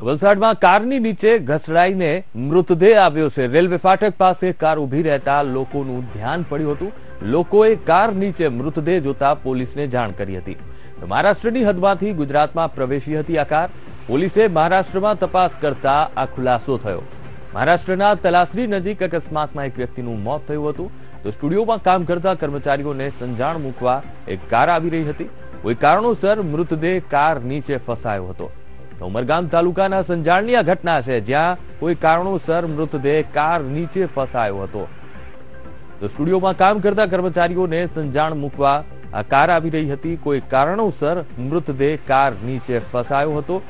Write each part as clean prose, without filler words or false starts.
વલસાડમાં કારની નીચે ઘસડાઈને મૃતદેહ આવ્યો છે। રેલવે ફાટક પાસે કાર ઊભી રહેતા લોકોનું ધ્યાન પડ્યું હતું। લોકોએ કાર નીચે મૃતદેહ જોતા પોલીસને જાણ કરી હતી। મહારાષ્ટ્રની હદમાંથી ગુજરાતમાં પ્રવેશી હતી આ કાર। પોલીસે મહારાષ્ટ્રમાં તપાસ કરતા આ ખુલાસો થયો। મહારાષ્ટ્રના તલાસરી નજીક અકસ્માતમાં એક વ્યક્તિનું મોત થયું હતું। તો સ્ટુડિયોમાં કામ કરતા કર્મચારીઓને સંજાણ મૂકવા એક કાર આવી રહી હતી। કોઈ કારણોસર મૃતદેહ કાર નીચે ફસાયો હતો। ઉમરગામ તાલુકાના સંજાણની આ ઘટના છે, જ્યાં કોઈ કારણોસર મૃતદેહ કાર નીચે ફસાયો હતો। તો સ્ટુડિયોમાં કામ કરતા કર્મચારીઓને સંજાણ મૂકવા આ કાર આવી રહી હતી। કોઈ કારણોસર મૃતદેહ કાર નીચે ફસાયો હતો।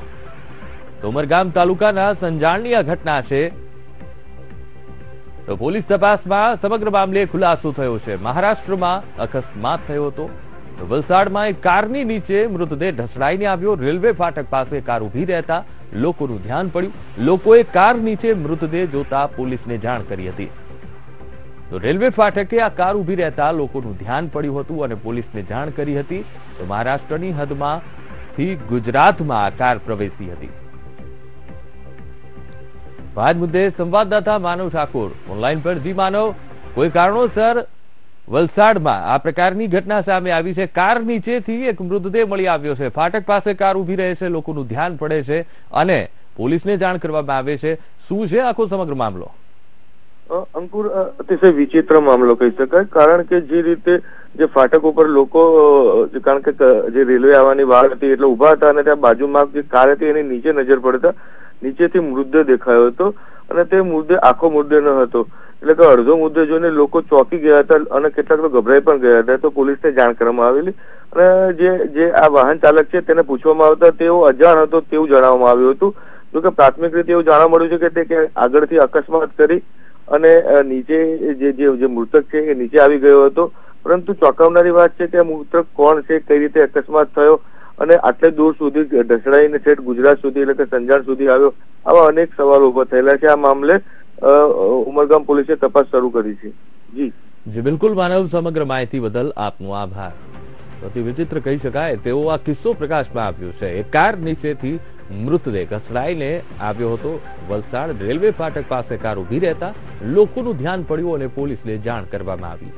તો ઉમરગામ તાલુકાના સંજાણની આ ઘટના છે। તો પોલીસ તપાસમાં સમગ્ર મામલે ખુલાસો થયો છે। મહારાષ્ટ્રમાં અકસ્માત થયો હતો। વલસાડમાં એક કારની નીચે મૃતદેહ ઢસડાઈને આવ્યો। રેલવે ફાટક પાસે કાર ઊભી રહેતા લોકોનું ધ્યાન પડ્યું। લોકોએ કાર નીચે મૃતદેહ જોતા પોલીસને જાણ કરી હતી। તો રેલવે ફાટકે આ કાર ઊભી રહેતા લોકોનું ધ્યાન પડ્યું હતું અને પોલીસને જાણ કરી હતી। તો મહારાષ્ટ્રની હદમાંથી ગુજરાતમાં આ કાર પ્રવેશી હતી। આ મુદ્દે સંવાદદાતા માનવ ઠાકોર ઓનલાઈન પર। જી માનવ, કોઈ કારણોસર વલસાડમાં આ પ્રકારની ઘટના સામે આવી છે। કાર નીચેથી એક મૃતદેહ મળી આવ્યો છે। ફાટક પાસે કાર ઊભી રહે છે, લોકોનું ધ્યાન પડે છે અને પોલીસને જાણ કરવામાં આવે છે। શું છે આખો સમગ્ર મામલો? અંકુર, અતિશય વિચિત્ર મામલો કહી શકાય, કારણ કે જે રીતે જે ફાટક ઉપર લોકો, કારણ કે જે રેલવે આવવાની વાર હતી એટલે ઉભા હતા અને ત્યાં બાજુમાં જે કાર હતી એની નીચે નજર પડતા નીચેથી મૃતદેહ દેખાયો હતો અને તે મૃતદેહ આખો મૃતદેહ ન હતો, એટલે કે અડધો મૃતદેહ જોઈને લોકો ચોંકી ગયા હતા અને કેટલાક તો ગભરાઈ પણ ગયા હતા। તો પોલીસને જાણ કરવામાં આવેલી અને જે આ વાહન ચાલક છે તેને પૂછવામાં આવતા તેઓ અજાણ હતો તેવું જણાવવામાં આવ્યું હતું। જોકે પ્રાથમિક રીતે એવું જાણવા મળ્યું છે કે તે આગળથી અકસ્માત કરી અને નીચે જે મૃતક છે એ નીચે આવી ગયો હતો। પરંતુ ચોંકાવનારી વાત છે કે મૃતક કોણ છે, કઈ રીતે અકસ્માત થયો અને આટલે દૂર સુધી ઢસડાઈને ઠેઠ ગુજરાત સુધી એટલે કે સંજાણ સુધી આવ્યો, આવા અનેક સવાલો ઉભા થયેલા છે। આ મામલે ઉમરગામ પોલીસે તપાસ શરૂ કરી છે। જી બિલકુલ માનવ, સમગ્ર માહિતી બદલ આપનો આભાર। અતિ વિચિત્ર કહી શકાય તેવો આ કિસ્સો પ્રકાશમાં આવ્યો છે। એક કાર નીચેથી મૃતદેહ ઘસડાઈને આવ્યો હતો। વલસાડ રેલવે ફાટક પાસે કાર ઊભી રહેતા લોકોનું ધ્યાન પડ્યું અને પોલીસને જાણ કરવામાં આવી।